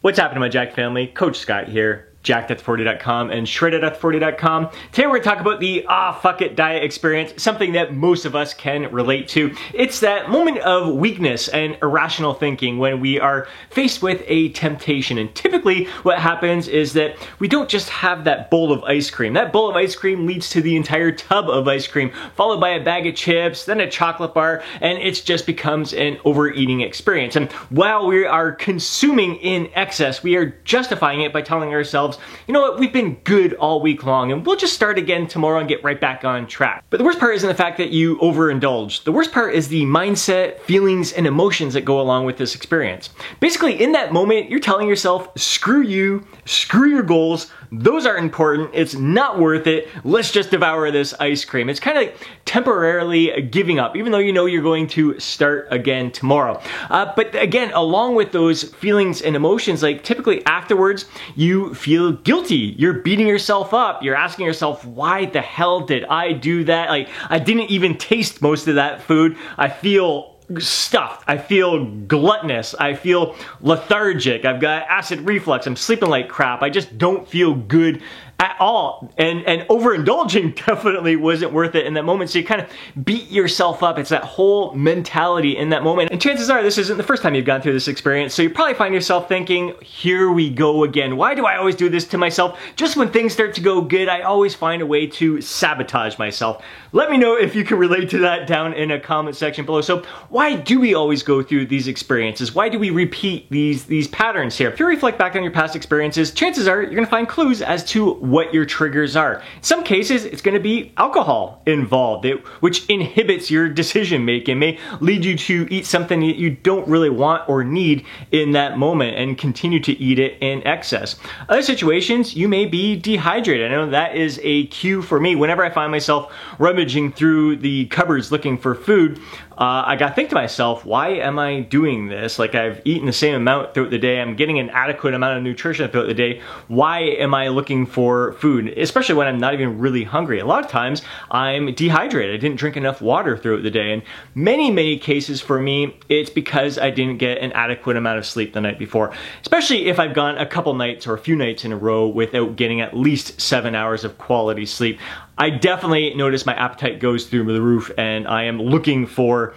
What's happening, my Jacked family? Coach Scott here, jackedafter40.com and shreddedafter40.com. Today we're going to talk about the fuck it diet experience, something that most of us can relate to. It's that moment of weakness and irrational thinking when we are faced with a temptation. And typically what happens is that we don't just have that bowl of ice cream. That bowl of ice cream leads to the entire tub of ice cream, followed by a bag of chips, then a chocolate bar, and it just becomes an overeating experience. And while we are consuming in excess, we are justifying it by telling ourselves, you know what, we've been good all week long and we'll just start again tomorrow and get right back on track. But the worst part isn't the fact that you overindulge. The worst part is the mindset, feelings, and emotions that go along with this experience. Basically, in that moment, you're telling yourself, screw you, screw your goals, those aren't important, it's not worth it, let's just devour this ice cream. It's kind of like temporarily giving up, even though you know you're going to start again tomorrow. But again, along with those feelings and emotions, like typically afterwards, you feel guilty. You're beating yourself up. You're asking yourself, why the hell did I do that? Like, I didn't even taste most of that food. I feel stuffed. I feel gluttonous. I feel lethargic. I've got acid reflux. I'm sleeping like crap. I just don't feel good at all. And overindulging definitely wasn't worth it in that moment. So you kind of beat yourself up. It's that whole mentality in that moment. And chances are this isn't the first time you've gone through this experience. So you probably find yourself thinking, here we go again. Why do I always do this to myself? Just when things start to go good, I always find a way to sabotage myself. Let me know if you can relate to that down in a comment section below. So why do we always go through these experiences? Why do we repeat these patterns here? If you reflect back on your past experiences, chances are you're gonna find clues as to what your triggers are. In some cases, it's gonna be alcohol involved, which inhibits your decision making, may lead you to eat something that you don't really want or need in that moment and continue to eat it in excess. Other situations, you may be dehydrated. I know that is a cue for me. Whenever I find myself rummaging through the cupboards looking for food, I gotta think to myself, why am I doing this? Like, I've eaten the same amount throughout the day, I'm getting an adequate amount of nutrition throughout the day, why am I looking for food? Especially when I'm not even really hungry. A lot of times, I'm dehydrated. I didn't drink enough water throughout the day. And many cases for me, it's because I didn't get an adequate amount of sleep the night before. Especially if I've gone a couple nights or a few nights in a row without getting at least 7 hours of quality sleep. I definitely notice my appetite goes through the roof and I am looking for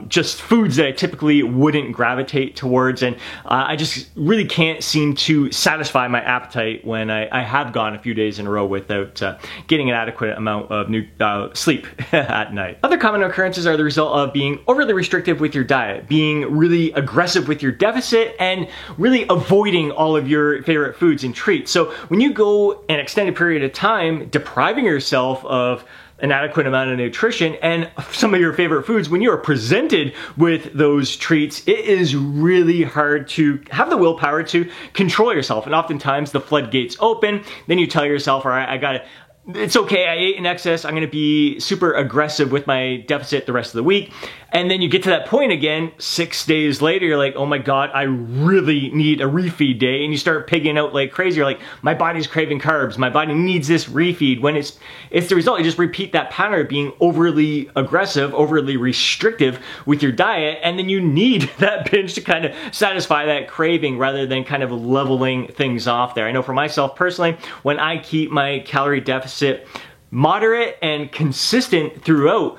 just foods that I typically wouldn't gravitate towards, and I just really can't seem to satisfy my appetite when I have gone a few days in a row without getting an adequate amount of sleep at night. Other common occurrences are the result of being overly restrictive with your diet, being really aggressive with your deficit, and really avoiding all of your favorite foods and treats. So when you go an extended period of time depriving yourself of an adequate amount of nutrition and some of your favorite foods, when you are presented with those treats, it is really hard to have the willpower to control yourself. And oftentimes the floodgates open, then you tell yourself, all right, it's okay, I ate in excess, I'm gonna be super aggressive with my deficit the rest of the week. And then you get to that point again, 6 days later, you're like, oh my God, I really need a refeed day. And you start pigging out like crazy. You're like, my body's craving carbs. My body needs this refeed. When it's the result, you just repeat that pattern of being overly aggressive, overly restrictive with your diet. And then you need that binge to kind of satisfy that craving rather than kind of leveling things off there. I know for myself personally, when I keep my calorie deficit moderate and consistent throughout,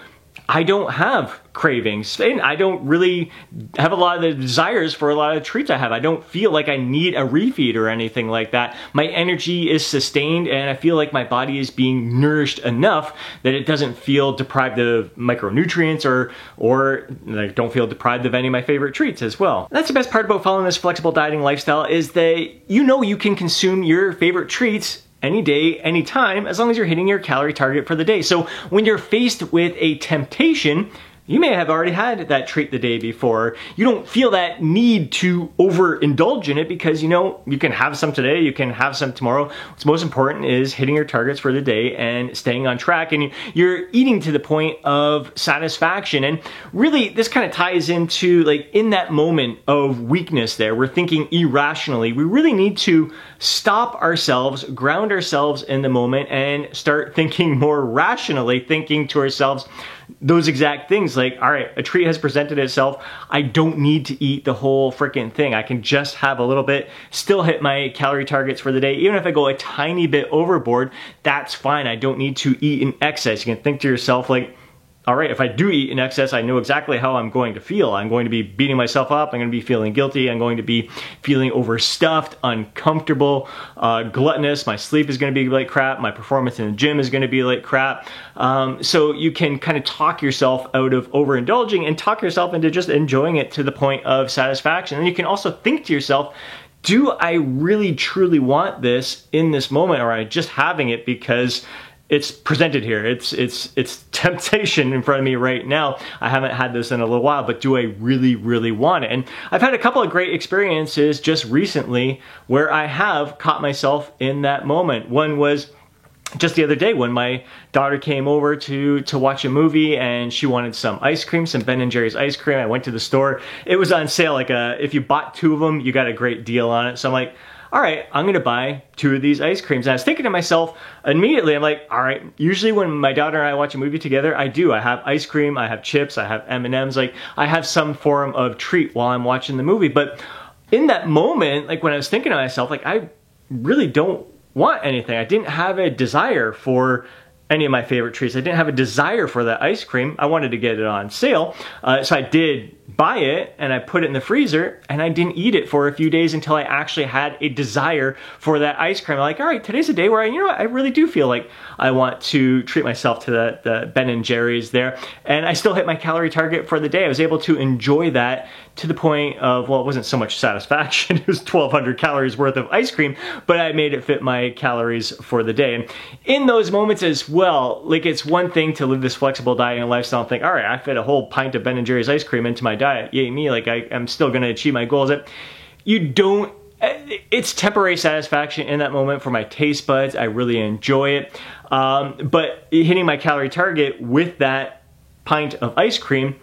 I don't have cravings, and I don't really have a lot of the desires for a lot of treats I have. I don't feel like I need a refeed or anything like that. My energy is sustained and I feel like my body is being nourished enough that it doesn't feel deprived of micronutrients or I don't feel deprived of any of my favorite treats as well. And that's the best part about following this flexible dieting lifestyle, is that you know you can consume your favorite treats any day, anytime, as long as you're hitting your calorie target for the day. So when you're faced with a temptation, you may have already had that treat the day before. You don't feel that need to overindulge in it because you know you can have some today, you can have some tomorrow. What's most important is hitting your targets for the day and staying on track, and you're eating to the point of satisfaction. And really, this kind of ties into, like, in that moment of weakness there, we're thinking irrationally. We really need to stop ourselves, ground ourselves in the moment, and start thinking more rationally, thinking to ourselves, those exact things. Like, all right, a treat has presented itself. I don't need to eat the whole freaking thing. I can just have a little bit, still hit my calorie targets for the day. Even if I go a tiny bit overboard, that's fine. I don't need to eat in excess. You can think to yourself like, all right, if I do eat in excess, I know exactly how I'm going to feel. I'm going to be beating myself up. I'm going to be feeling guilty. I'm going to be feeling overstuffed, uncomfortable, gluttonous. My sleep is going to be like crap. My performance in the gym is going to be like crap. So you can kind of talk yourself out of overindulging and talk yourself into just enjoying it to the point of satisfaction. And you can also think to yourself, do I really truly want this in this moment, or am I just having it because it's presented here? It's temptation in front of me right now. I haven't had this in a little while, but do I really, really want it? And I've had a couple of great experiences just recently where I have caught myself in that moment. One was just the other day when my daughter came over to watch a movie, and she wanted some ice cream, some Ben & Jerry's ice cream. I went to the store. It was on sale. Like if you bought 2 of them, you got a great deal on it. So I'm like, all right, I'm gonna buy 2 of these ice creams. And I was thinking to myself immediately, I'm like, all right, usually when my daughter and I watch a movie together, I have ice cream, I have chips, I have M&Ms, like I have some form of treat while I'm watching the movie. But in that moment, like when I was thinking to myself, like I really don't want anything. I didn't have a desire for any of my favorite treats. I didn't have a desire for that ice cream. I wanted to get it on sale. So I did buy it and I put it in the freezer, and I didn't eat it for a few days until I actually had a desire for that ice cream. I'm like, all right, today's a day where I really do feel like I want to treat myself to the Ben & Jerry's there. And I still hit my calorie target for the day. I was able to enjoy that to the point of, well, it wasn't so much satisfaction. It was 1,200 calories worth of ice cream, but I made it fit my calories for the day. And in those moments as well, like it's one thing to live this flexible diet and lifestyle and think, all right, I fit a whole pint of Ben & Jerry's ice cream into my diet. Yay me, like I'm still going to achieve my goals. You don't, it's temporary satisfaction in that moment for my taste buds. I really enjoy it. But hitting my calorie target with that pint of ice cream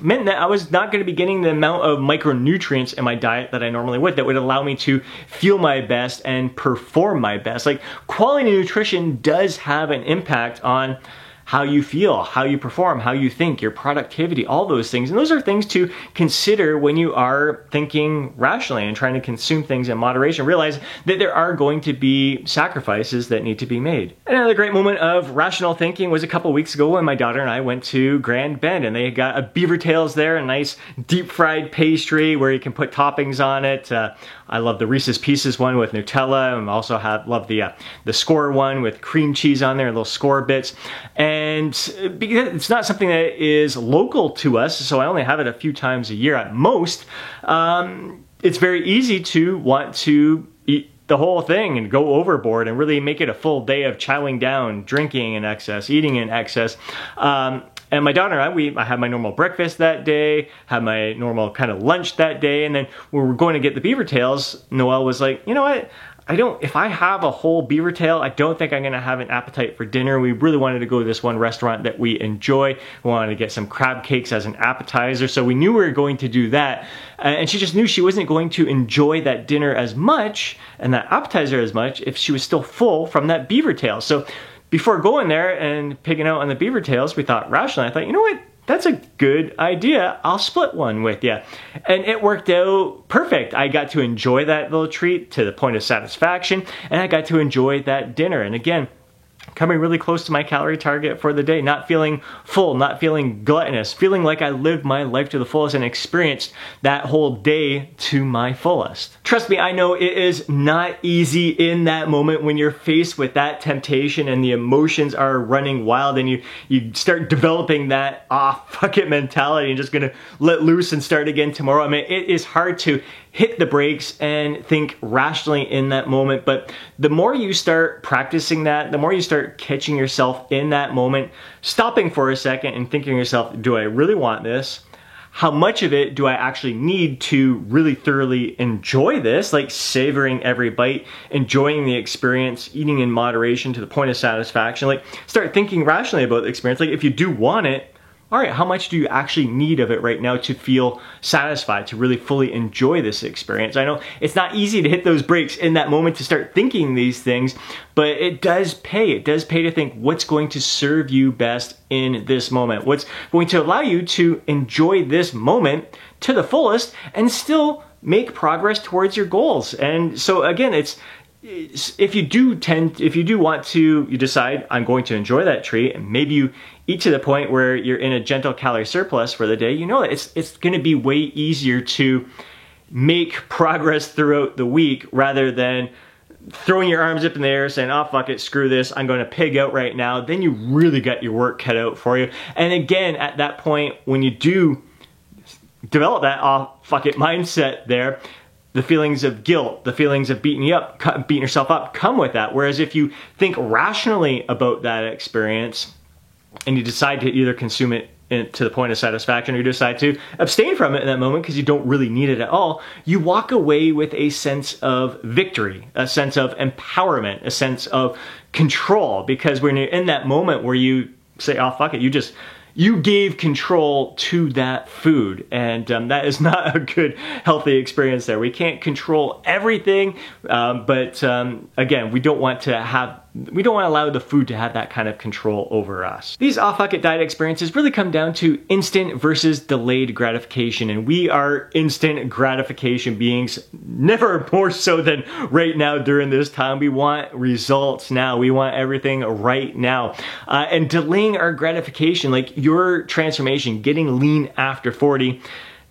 meant that I was not going to be getting the amount of micronutrients in my diet that I normally would, that would allow me to feel my best and perform my best. Like, quality nutrition does have an impact on how you feel, how you perform, how you think, your productivity, all those things. And those are things to consider when you are thinking rationally and trying to consume things in moderation. Realize that there are going to be sacrifices that need to be made. Another great moment of rational thinking was a couple weeks ago when my daughter and I went to Grand Bend, and they got a Beaver Tails there, a nice deep fried pastry where you can put toppings on it. I love the Reese's Pieces one with Nutella, and also love the Score one with cream cheese on there, little Score bits. And because it's not something that is local to us, so I only have it a few times a year at most, it's very easy to want to eat the whole thing and go overboard and really make it a full day of chowing down, drinking in excess, eating in excess. And my daughter and I had my normal breakfast that day, had my normal kind of lunch that day, and then when we were going to get the Beaver Tails, Noelle was like, you know what? If I have a whole beaver tail, I don't think I'm gonna have an appetite for dinner. We really wanted to go to this one restaurant that we enjoy. We wanted to get some crab cakes as an appetizer, so we knew we were going to do that. And she just knew she wasn't going to enjoy that dinner as much and that appetizer as much if she was still full from that beaver tail. So before going there and picking out on the Beaver Tails, we thought rationally. I thought, you know what? That's a good idea. I'll split one with you. And it worked out perfect. I got to enjoy that little treat to the point of satisfaction, and I got to enjoy that dinner. And again, coming really close to my calorie target for the day, not feeling full, not feeling gluttonous, feeling like I lived my life to the fullest and experienced that whole day to my fullest. Trust me, I know it is not easy in that moment when you're faced with that temptation and the emotions are running wild, and you start developing that, fuck it mentality and just gonna let loose and start again tomorrow. I mean, it is hard to hit the brakes and think rationally in that moment, but the more you start practicing that, the more you start catching yourself in that moment, stopping for a second and thinking to yourself, do I really want this? How much of it do I actually need to really thoroughly enjoy this? Like savoring every bite, enjoying the experience, eating in moderation to the point of satisfaction. Like, start thinking rationally about the experience. Like, if you do want it, all right, how much do you actually need of it right now to feel satisfied, to really fully enjoy this experience? I know it's not easy to hit those brakes in that moment to start thinking these things, but it does pay. It does pay to think what's going to serve you best in this moment, what's going to allow you to enjoy this moment to the fullest and still make progress towards your goals. And so again, if you decide I'm going to enjoy that treat, and maybe you eat to the point where you're in a gentle calorie surplus for the day, you know that it's going to be way easier to make progress throughout the week rather than throwing your arms up in the air saying, oh fuck it, screw this, I'm going to pig out right now. Then you really got your work cut out for you. And again, at that point, when you do develop that oh fuck it mindset there, the feelings of guilt, the feelings of beating yourself up come with that. Whereas if you think rationally about that experience and you decide to either consume it to the point of satisfaction or you decide to abstain from it in that moment because you don't really need it at all, you walk away with a sense of victory, a sense of empowerment, a sense of control. Because when you're in that moment where you say, oh fuck it, you gave control to that food, and that is not a good, healthy experience there. We can't control everything, but again, we don't want to allow the food to have that kind of control over us. These off bucket diet experiences really come down to instant versus delayed gratification, and we are instant gratification beings, never more so than right now during this time. We want results now. We want everything right now. And delaying our gratification, like your transformation, getting lean after 40,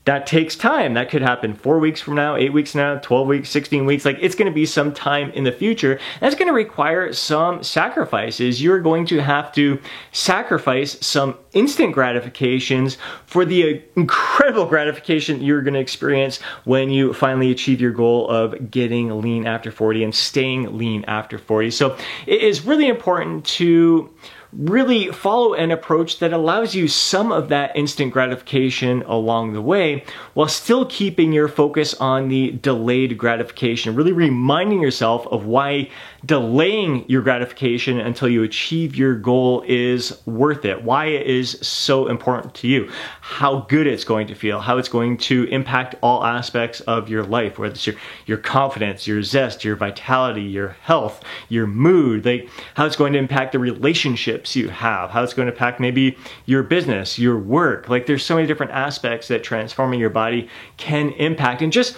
that takes time. That could happen 4 weeks from now, 8 weeks from now, 12 weeks, 16 weeks. Like, it's going to be some time in the future. That's going to require some sacrifices. You're going to have to sacrifice some instant gratifications for the incredible gratification you're going to experience when you finally achieve your goal of getting lean after 40 and staying lean after 40. So it is really important to really follow an approach that allows you some of that instant gratification along the way while still keeping your focus on the delayed gratification, really reminding yourself of why delaying your gratification until you achieve your goal is worth it, why it is so important to you, how good it's going to feel, how it's going to impact all aspects of your life, whether it's your confidence, your zest, your vitality, your health, your mood, like how it's going to impact the relationships you have, how it's going to impact maybe your business, your work. Like, there's so many different aspects that transforming your body can impact. And just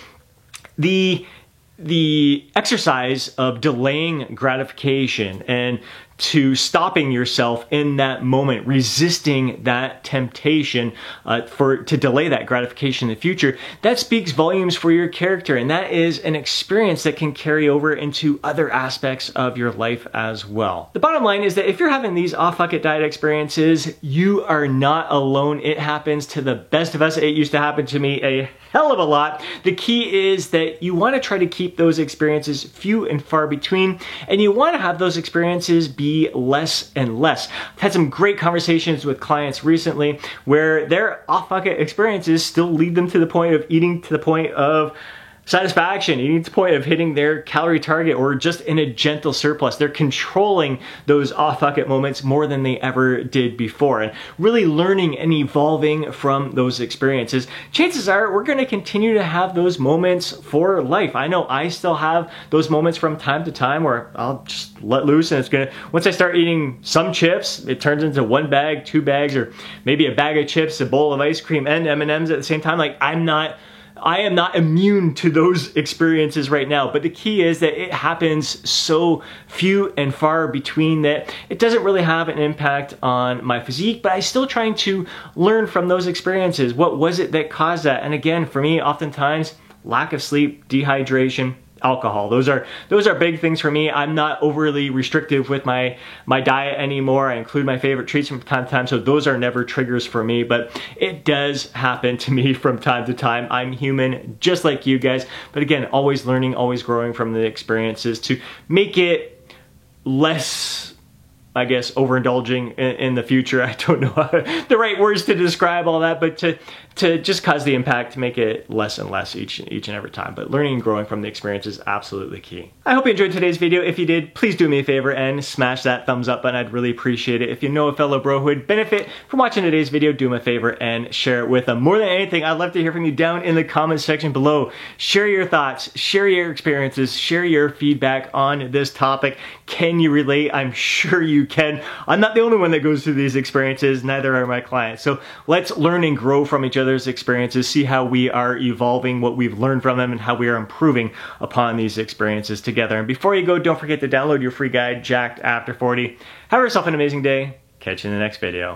the exercise of delaying gratification and to stopping yourself in that moment, resisting that temptation to delay that gratification in the future, that speaks volumes for your character, and that is an experience that can carry over into other aspects of your life as well. The bottom line is that if you're having these off-bucket diet experiences, you are not alone. It happens to the best of us. It used to happen to me a hell of a lot. The key is that you want to try to keep those experiences few and far between, and you want to have those experiences be less and less. I've had some great conversations with clients recently where their off-bucket experiences still lead them to the point of eating to the point of satisfaction, eating to the point of hitting their calorie target or just in a gentle surplus. They're controlling those off-bucket moments more than they ever did before, and really learning and evolving from those experiences. Chances are we're going to continue to have those moments for life. I know I still have those moments from time to time where I'll just let loose, and it's going to, once I start eating some chips, it turns into 1 bag, 2 bags, or maybe a bag of chips, a bowl of ice cream, and M&Ms at the same time. Like, I am not immune to those experiences right now, but the key is that it happens so few and far between that it doesn't really have an impact on my physique, but I'm still trying to learn from those experiences. What was it that caused that? And again, for me, oftentimes, lack of sleep, dehydration, alcohol. Those are big things for me. I'm not overly restrictive with my diet anymore. I include my favorite treats from time to time, so those are never triggers for me, but it does happen to me from time to time. I'm human just like you guys, but again, always learning, always growing from the experiences to make it less I guess, overindulging in the future. I don't know the right words to describe all that, but to just cause the impact to make it less and less each and every time. But learning and growing from the experience is absolutely key. I hope you enjoyed today's video. If you did, please do me a favor and smash that thumbs up button. I'd really appreciate it. If you know a fellow bro who would benefit from watching today's video, do me a favor and share it with them. More than anything, I'd love to hear from you down in the comments section below. Share your thoughts, share your experiences, share your feedback on this topic. Can you relate? I'm sure you can. I'm not the only one that goes through these experiences, neither are my clients. So let's learn and grow from each other's experiences, see how we are evolving, what we've learned from them, and how we are improving upon these experiences together. And before you go, don't forget to download your free guide, Jacked After 40. Have yourself an amazing day. Catch you in the next video.